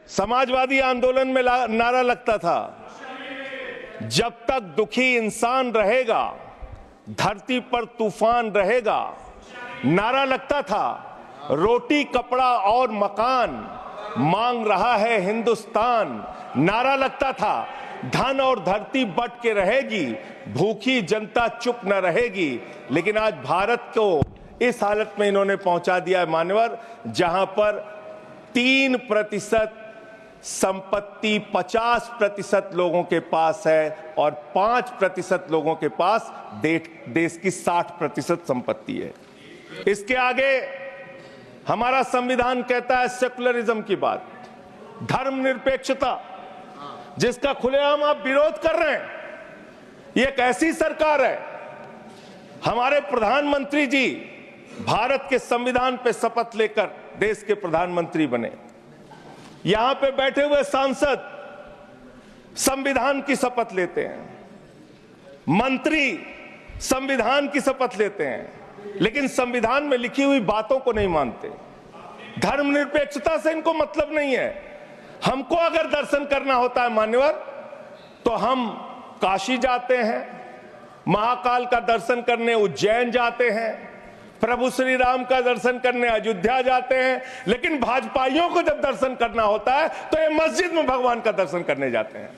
समाजवादी आंदोलन में नारा लगता था, जब तक दुखी इंसान रहेगा धरती पर तूफान रहेगा। नारा लगता था, रोटी कपड़ा और मकान मांग रहा है हिंदुस्तान। नारा लगता था, धन और धरती बट के रहेगी, भूखी जनता चुप न रहेगी। लेकिन आज भारत को इस हालत में इन्होंने पहुंचा दिया है मान्यवर, जहां पर 3% संपत्ति 50% लोगों के पास है और 5% लोगों के पास देश की 60% संपत्ति है। इसके आगे हमारा संविधान कहता है सेकुलरिज्म की बात, धर्मनिरपेक्षता, जिसका खुलेआम आप विरोध कर रहे हैं। ये एक ऐसी सरकार है, हमारे प्रधानमंत्री जी भारत के संविधान पे शपथ लेकर देश के प्रधानमंत्री बने। यहां पे बैठे हुए सांसद संविधान की शपथ लेते हैं, मंत्री संविधान की शपथ लेते हैं, लेकिन संविधान में लिखी हुई बातों को नहीं मानते। धर्मनिरपेक्षता से इनको मतलब नहीं है। हमको अगर दर्शन करना होता है मान्यवर, तो हम काशी जाते हैं, महाकाल का दर्शन करने उज्जैन जाते हैं, प्रभु श्री राम का दर्शन करने अयोध्या जाते हैं। लेकिन भाजपाइयों को जब दर्शन करना होता है तो ये मस्जिद में भगवान का दर्शन करने जाते हैं।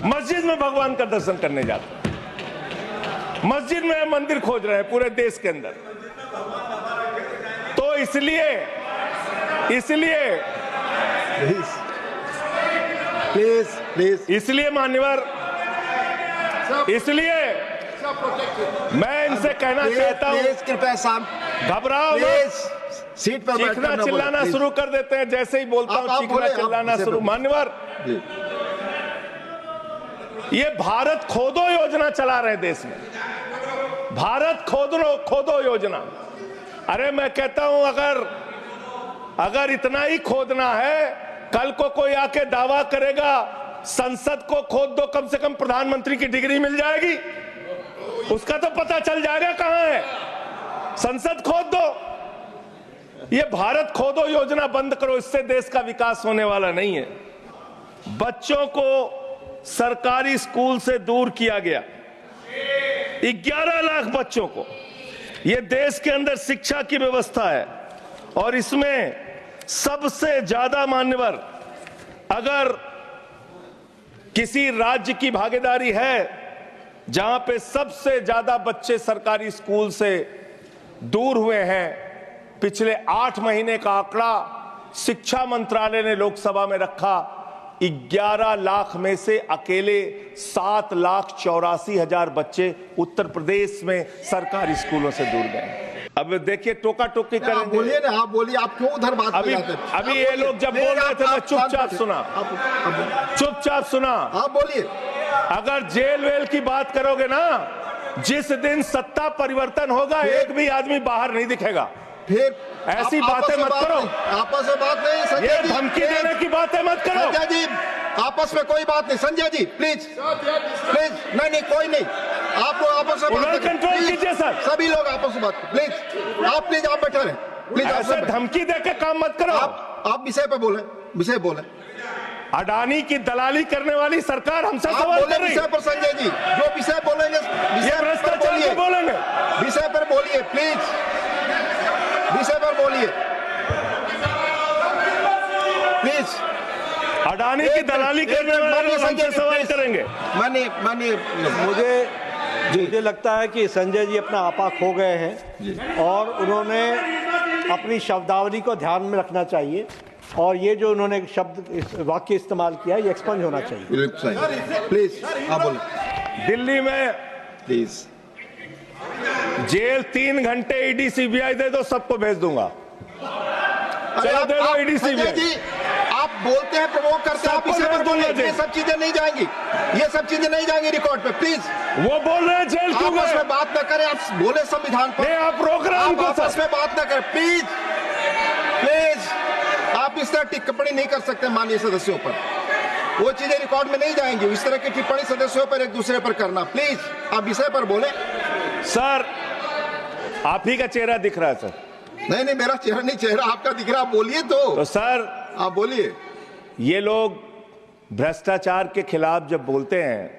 मस्जिद में भगवान का दर्शन करने जाते हैं, मस्जिद में मंदिर खोज रहे हैं पूरे देश के अंदर। तो इसलिए इसलिए मान्यवर, इसलिए मैं इनसे कहना चाहता हूं, घबराओ मत, सीट पर चीखना चिल्लाना शुरू कर देते हैं। जैसे ही बोलता हूं चीखना चिल्लाना शुरू। मान्यवर, ये भारत खोदो योजना चला रहे देश में, भारत खोदो योजना। अरे मैं कहता हूं, अगर इतना ही खोदना है, कल को कोई आके दावा करेगा संसद को खोद दो, कम से कम प्रधानमंत्री की डिग्री मिल जाएगी, उसका तो पता चल जाएगा कहां है। संसद खोद दो। ये भारत खोदो योजना बंद करो, इससे देश का विकास होने वाला नहीं है। बच्चों को सरकारी स्कूल से दूर किया गया, 11 लाख बच्चों को। ये देश के अंदर शिक्षा की व्यवस्था है और इसमें सबसे ज्यादा मान्यवर, अगर किसी राज्य की भागीदारी है जहां पे सबसे ज्यादा बच्चे सरकारी स्कूल से दूर हुए हैं, पिछले 8 महीने का आंकड़ा शिक्षा मंत्रालय ने लोकसभा में रखा, 11 लाख में से अकेले 7,84,000 बच्चे उत्तर प्रदेश में सरकारी स्कूलों से दूर गए। अब देखिए टोका टोकी करेंगे। बोलिए ना, आप बोलिए, आप क्यों उधर बात अभी ये लोग जब बोल रहे थे मैं चुपचाप सुना। आप बोलिए। अगर जेल वेल की बात करोगे ना, जिस दिन सत्ता परिवर्तन होगा एक भी आदमी बाहर नहीं दिखेगा। फिर ऐसी बातें मत करो, आपस में बात नहीं। संजय ये जी, धमकी देने की बातें मत करो। संजय जी, आपस में कोई बात नहीं। संजय जी प्लीज, नहीं कोई नहीं, आप लोग आपस में बात कंट्रोल कीजिए सर। सभी लोग आपस में बात, प्लीज आप बैठे रहे, प्लीज। ऐसे धमकी देके काम मत करो। आप विषय पे बोले। अडानी की दलाली करने वाली सरकार हमसे सवाल कर रही है। विषय पर संजय जी जो विषय बोलेंगे, विषय पर बोलिए प्लीज, विषय पर बोलिए प्लीज। अडानी की दलाली करने वाले हमसे सवाल करेंगे। मुझे लगता है कि संजय जी अपना आपा खो गए हैं और उन्होंने अपनी शब्दावली को ध्यान में रखना चाहिए और ये जो उन्होंने वाक्य इस्तेमाल किया ये एक्सपंज होना चाहिए। प्लीज आप बोलिए। दिल्ली में प्लीज जेल 3 घंटे ईडी सीबीआई दे दो, सबको भेज दूंगा। चलो दे दो ईडी सीबीआई। आप बोलते हैं, प्रवोक करते हैं, आप इसे पर बोलिए। ये सब चीजें नहीं जाएंगी, रिकॉर्ड पे। प्लीज वो बोल रहे हैं जेल क्यों गए? आपस में बात न करें, आप बोले संविधान पर। नहीं, आप रोक रहे हैं उनको। आपस में बात न करें प्लीज। आप इस तरह टिप्पणी नहीं कर सकते माननीय सदस्यों पर, वो चीजें रिकॉर्ड में नहीं जाएंगी। इस तरह की टिप्पणी सदस्यों पर एक दूसरे पर करना, प्लीज आप विषय पर बोले। सर आप ही का चेहरा दिख रहा है सर। नहीं मेरा चेहरा नहीं, चेहरा आपका दिख रहा, आप बोलिए तो। सर आप बोलिए। ये लोग भ्रष्टाचार के खिलाफ जब बोलते हैं,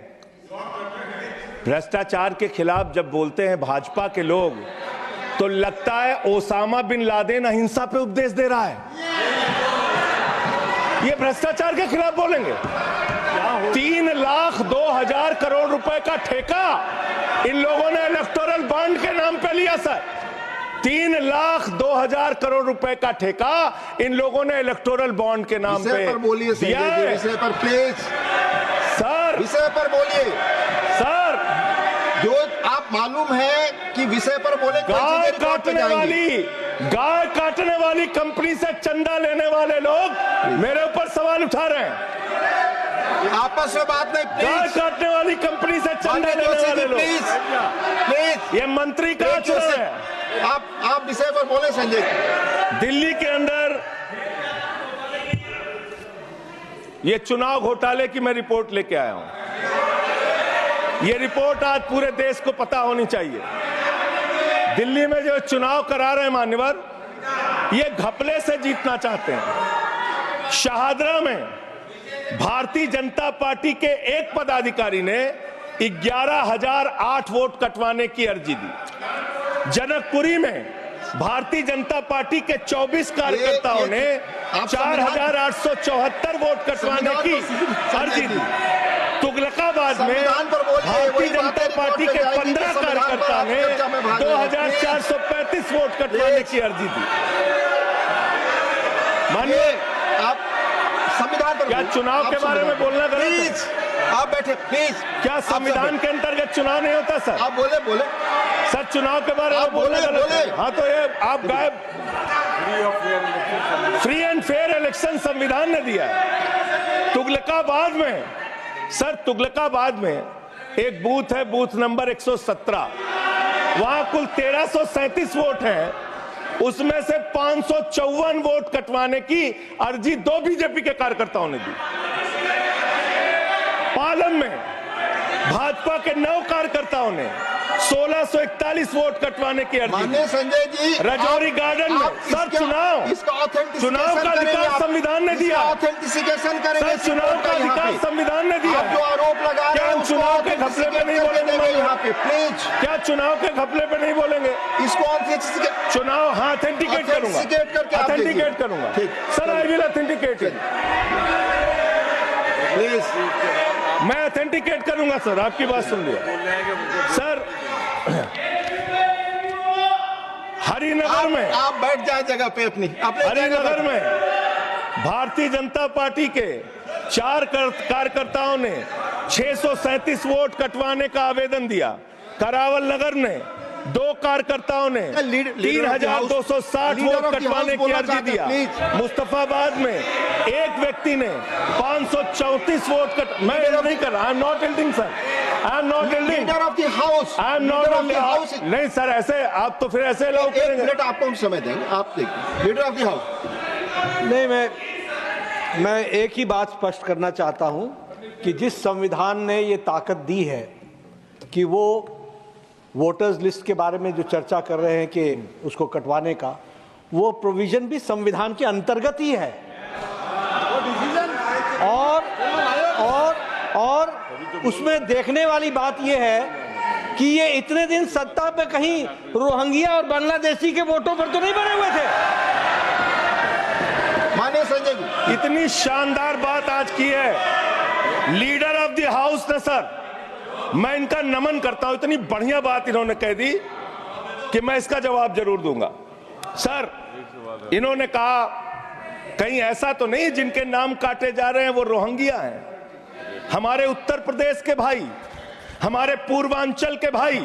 भ्रष्टाचार के खिलाफ जब बोलते हैं भाजपा के लोग, तो लगता है ओसामा बिन लादेन अहिंसा पे उपदेश दे रहा है। ये भ्रष्टाचार के खिलाफ बोलेंगे। 3,02,000 करोड़ रुपए का ठेका इन लोगों ने इलेक्टोरल बॉन्ड के नाम पे लिया सर। 3,02,000 करोड़ रुपए का ठेका इन लोगों ने इलेक्टोरल बॉन्ड के नाम पे बोलिए दिया है। विषय पर प्लीज सर, विषय पर बोलिए सर, जो आप मालूम है कि विषय पर बोले गाय काटने वाली कंपनी से चंदा लेने वाले लोग मेरे ऊपर सवाल उठा रहे हैं। आपस में बात नहीं, गाय काटने वाली कंपनी से चंदा लेने वाले लोग, प्लीज ये मंत्री कहाँ चुना है? आप विषय पर बोले संजय। दिल्ली के अंदर ये चुनाव घोटाले की मैं रिपोर्ट लेके आया हूं। ये रिपोर्ट आज पूरे देश को पता होनी चाहिए। दिल्ली में जो चुनाव करा रहे हैं मान्यवर, ये घपले से जीतना चाहते हैं। शाहदरा में भारतीय जनता पार्टी के एक पदाधिकारी ने 11,008 वोट कटवाने की अर्जी दी। जनकपुरी में भारतीय जनता पार्टी के 24 कार्यकर्ताओं ने 4,874 वोट कटवाने की अर्जी दी। तुगलकाबाद में भारतीय जनता पार्टी के 15 कार्यकर्ता ने 2,435 वोट कटवाने की अर्जी दी। मानिए, आप संविधान पर क्या चुनाव के बारे में बोलना गलत है? आप बैठे प्लीज। क्या संविधान के अंतर्गत चुनाव नहीं होता सर? आप बोले सर, चुनाव के बारे में बोलना गलत है। हाँ, तो ये आप गायब। फ्री एंड फेयर इलेक्शन संविधान ने दिया है। तुगलकाबाद में सर, तुगलकाबाद में एक बूथ है, बूथ नंबर 117। वहां कुल 1337 वोट हैं। उसमें से 554 वोट कटवाने की अर्जी 2 बीजेपी के कार्यकर्ताओं ने दी। पालम में भाजपा के 9 कार्यकर्ताओं ने 1641 वोट कटवाने की अर्जी दी। संजय जी, रजौरी गार्डन में सर चुनाव का अधिकार संविधान ने दिया। ऑथेंटिसिकेशन करेंगे सर, चुनाव का अधिकार संविधान ने दिया। आप जो आरोप लगा रहे हैं, चुनाव के घपले पे नहीं बोलेंगे यहाँ पे प्लीज। क्या चुनाव के घपले पे नहीं बोलेंगे? इसको चुनाव हाँ ऑथेंटिकेट करूंगा, ऑथेंटिकेट करूंगा sir. I will authenticate please. मैं ऑथेंटिकेट करूंगा सर। आपकी बात सुन लिया सर। हरिनगर में आप बैठ जाए जगह पे अपनी। हरिनगर में भारतीय जनता पार्टी के 4 कार्यकर्ताओं ने 637 वोट कटवाने का आवेदन दिया। करावल नगर ने 2 कार्यकर्ताओं ने 3,260 वोट कटवाने की अर्जी दिया। मुस्तफाबाद में एक व्यक्ति ने 534 वोट मैं नहीं कर रहा। I am not एल्डिंग sir, I am not एल्डिंग। Leader of the house, I am not एल्डिंग। नहीं सर, ऐसे आप तो फिर ऐसे अलाउ करेंगे। 1 मिनट आपको हम समय देंगे। आप देखिए, लीडर ऑफ द हाउस। नहीं, मैं एक ही बात स्पष्ट करना चाहता हूं कि जिस संविधान ने ये ताकत दी है कि वो वोटर्स लिस्ट के बारे में जो चर्चा कर रहे हैं कि उसको कटवाने का, वो प्रोविजन भी संविधान के अंतर्गत ही है। और उसमें देखने वाली बात यह है कि ये इतने दिन सत्ता पे कहीं रोहिंग्या और बांग्लादेशी के वोटों पर तो नहीं बने हुए थे। माने संजय जी, इतनी शानदार बात आज की है लीडर ऑफ द हाउस ने सर। मैं इनका नमन करता हूं। इतनी बढ़िया बात इन्होंने कह दी कि मैं इसका जवाब जरूर दूंगा। सर, इन्होंने कहा कहीं ऐसा तो नहीं जिनके नाम काटे जा रहे हैं वो रोहिंग्या हैं। हमारे उत्तर प्रदेश के भाई, हमारे पूर्वांचल के भाई,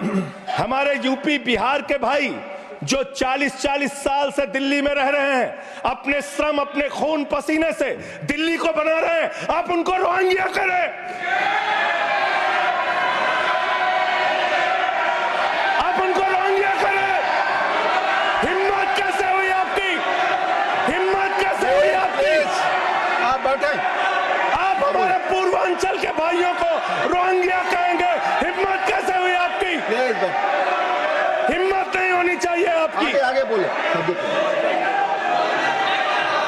हमारे यूपी बिहार के भाई जो 40-40 साल से दिल्ली में रह रहे हैं, अपने श्रम, अपने खून पसीने से दिल्ली को बना रहे हैं, आप उनको रोहिंग्या करें। पूर्वांचल के भाइयों को रोहिंग्या कहेंगे, हिम्मत कैसे हुई आपकी? हिम्मत नहीं होनी चाहिए आपकी। आगे बोले।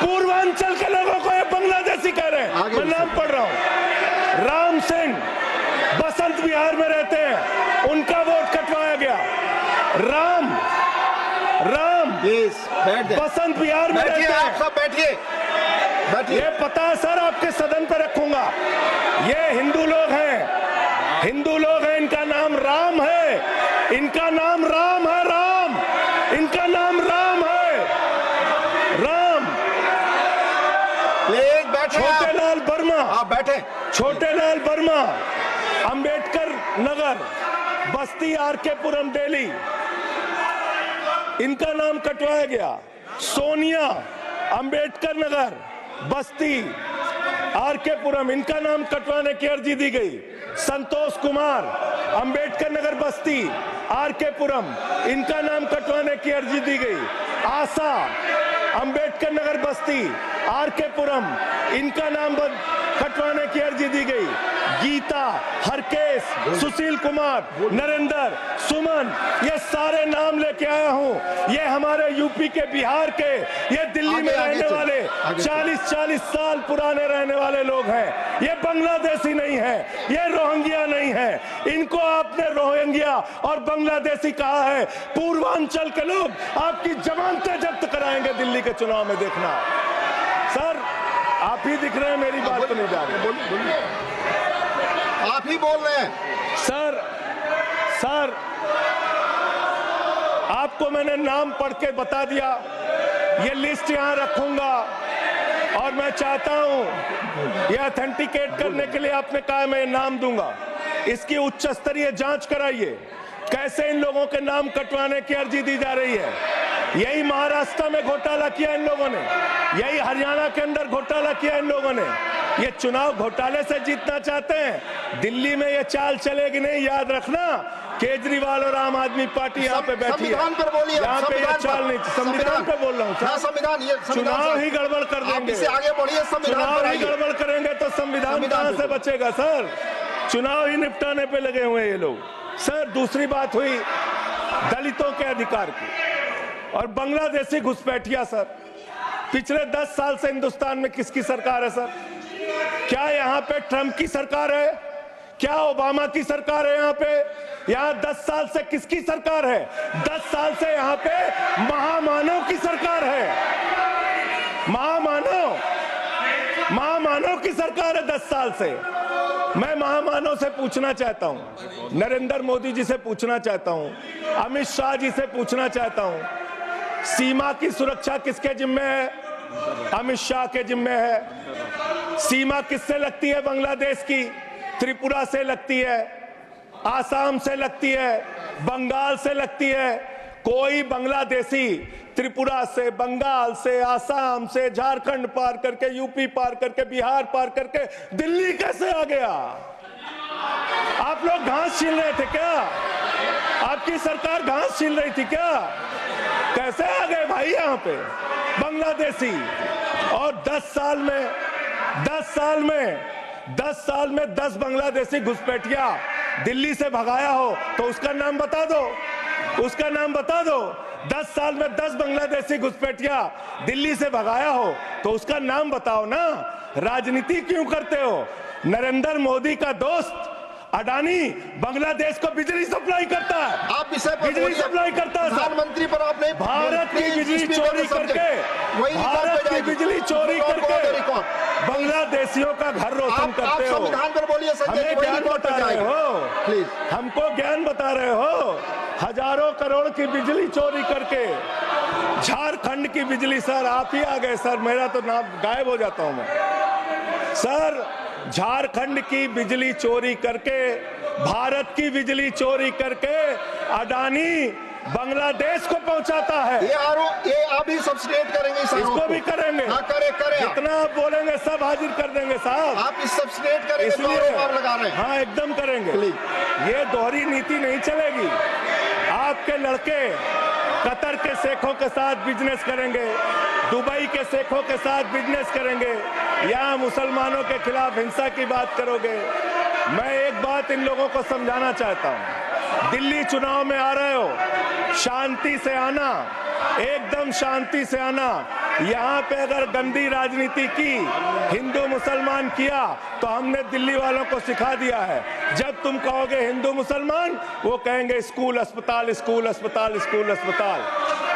पूर्वांचल के लोगों को ये बांग्लादेशी कह रहे हैं। बिहार में रहते हैं उनका वोट कटवाया गया। राम प्लीज बैठ जाइए। बसंत बिहार में बैठिए, रहते आप हैं। सब बैठिए, बैठिए। ये पता है सर, आपके सदन पे रखूंगा। ये हिंदू लोग हैं, इनका नाम राम है, इनका नाम राम है, राम, इनका नाम राम है, राम। प्लीज बैठे। छोटेलाल वर्मा, आप बैठे। छोटेलाल वर्मा, अंबेडकर नगर, बस्ती, आरके पुरम, दिल्ली, इनका नाम कटवाया गया। सोनिया, अंबेडकर नगर, बस्ती, आरके पुरम, इनका नाम कटवाने की अर्जी दी गई। संतोष कुमार, अंबेडकर नगर, बस्ती, आरके पुरम, इनका नाम कटवाने की अर्जी दी गई। आशा, अंबेडकर नगर, बस्ती, आरके पुरम, इनका नाम कटवाने की अर्जी दी गई। गीता, हरकेश, सुशील कुमार, नरेंद्र, सुमन, ये सारे नाम लेके आया हूं। ये हमारे यूपी के, बिहार के, ये दिल्ली में रहने वाले 40-40 साल पुराने रहने वाले लोग हैं। ये बांग्लादेशी नहीं है, ये रोहिंग्या नहीं है। इनको आपने रोहिंग्या और बांग्लादेशी कहा है। पूर्वांचल के लोग आपकी जमानतें जब्त कराएंगे दिल्ली के चुनाव में, देखना। सर आप ही दिख रहे हैं, मेरी बात तो नहीं जा रही। बोलिए, आप ही बोल रहे हैं। सर आपको मैंने नाम पढ़ के बता दिया, ये लिस्ट यहां रखूंगा और मैं चाहता हूं ये ऑथेंटिकेट करने के लिए आपने कहा मैं नाम दूंगा। इसकी उच्च स्तरीय जांच कराइए, कैसे इन लोगों के नाम कटवाने की अर्जी दी जा रही है। यही महाराष्ट्र में घोटाला किया इन लोगों ने, यही हरियाणा के अंदर घोटाला किया इन लोगों ने। ये चुनाव घोटाले से जीतना चाहते हैं, दिल्ली में ये चाल चलेगी नहीं, याद रखना। केजरीवाल और आम आदमी पार्टी यहाँ पे बैठी है, संविधान पर बोलिए। यहाँ पे ये चाल नहीं। संविधान पे बोल रहा हूँ, संविधान, ये चुनाव ही गड़बड़ कर देंगे, इससे आगे बढ़िए। चुनाव ही गड़बड़ करेंगे तो संविधान कहां से बचेगा सर। चुनाव ही निपटाने पे लगे हुए ये लोग। सर दूसरी बात हुई दलितों के अधिकार की और बांग्लादेशी घुसपैठिया। सर पिछले 10 साल से हिंदुस्तान में किसकी सरकार है सर? क्या यहाँ पे ट्रंप की सरकार है? क्या ओबामा की सरकार है? यहाँ पे 10 साल से किसकी सरकार है? 10 साल से यहाँ पे महामानव की सरकार है। महामानव की सरकार है 10 साल से। मैं महामानव से पूछना चाहता हूं, नरेंद्र मोदी जी से पूछना चाहता हूं, अमित शाह जी से पूछना चाहता हूं, सीमा की सुरक्षा किसके जिम्मे है? अमित शाह के जिम्मे है। सीमा किससे लगती है बांग्लादेश की? त्रिपुरा से लगती है, आसाम से लगती है, बंगाल से लगती है। कोई बांग्लादेशी त्रिपुरा से, बंगाल से, आसाम से, झारखंड पार करके, यूपी पार करके, बिहार पार करके दिल्ली कैसे आ गया? आप लोग घास छील रहे थे क्या? आपकी सरकार घास छील रही थी क्या? कैसे आ गए भाई यहाँ पे बांग्लादेशी? और 10 साल में 10 बांग्लादेशी घुसपैठिया दिल्ली से भगाया हो तो उसका नाम बता दो, उसका नाम बता दो। 10 साल में 10 बांग्लादेशी घुसपैठिया दिल्ली से भगाया हो तो उसका नाम बताओ ना। राजनीति क्यों करते हो? नरेंद्र मोदी का दोस्त अडानी बांग्लादेश को बिजली सप्लाई करता है, आप इसे बिजली सप्लाई करता है। प्रधानमंत्री पर आपने भारत की बिजली चोरी करके, भारत की बिजली चोरी करके बांग्लादेशियों का घर रोशन करते हो। संविधान पर बोलिए। हमें ज्ञान बता रहे हो, प्लीज हमको ज्ञान बता रहे हो। हजारों करोड़ की बिजली चोरी करके झारखंड की बिजली। सर आप ही आ गए सर, मेरा तो नाम गायब हो जाता हूं मैं। सर झारखंड की बिजली चोरी करके, भारत की बिजली चोरी करके अडानी बांग्लादेश को पहुंचाता है। ये आप ही सब्सिडेट करेंगे इसको भी करेंगे। हाँ, करे जितना आप बोलेंगे सब हाजिर कर देंगे साहब। आप इस सब्सिडेट करेंगे, इसलिए लगा रहे हैं। हाँ एकदम करेंगे। ये दोहरी नीति नहीं चलेगी। आपके लड़के कतर के शेखों के साथ बिजनेस करेंगे, दुबई के शेखों के साथ बिजनेस करेंगे, यहाँ मुसलमानों के खिलाफ हिंसा की बात करोगे। मैं एक बात इन लोगों को समझाना चाहता हूँ, दिल्ली चुनाव में आ रहे हो, शांति से आना, एकदम शांति से आना। यहाँ पे अगर गंदी राजनीति की, हिंदू मुसलमान किया, तो हमने दिल्ली वालों को सिखा दिया है। जब तुम कहोगे हिंदू मुसलमान, वो कहेंगे स्कूल अस्पताल, स्कूल अस्पताल, स्कूल अस्पताल।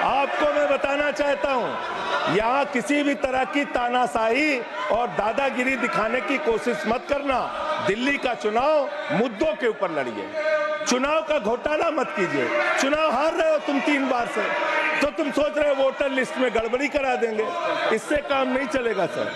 आपको मैं बताना चाहता हूँ, यहाँ किसी भी तरह की तानाशाही और दादागिरी दिखाने की कोशिश मत करना। दिल्ली का चुनाव मुद्दों के ऊपर लड़िए, चुनाव का घोटाला मत कीजिए। चुनाव हार रहे हो तुम 3 बार से, तो तुम सोच रहे हो वोटर लिस्ट में गड़बड़ी करा देंगे। इससे काम नहीं चलेगा सर।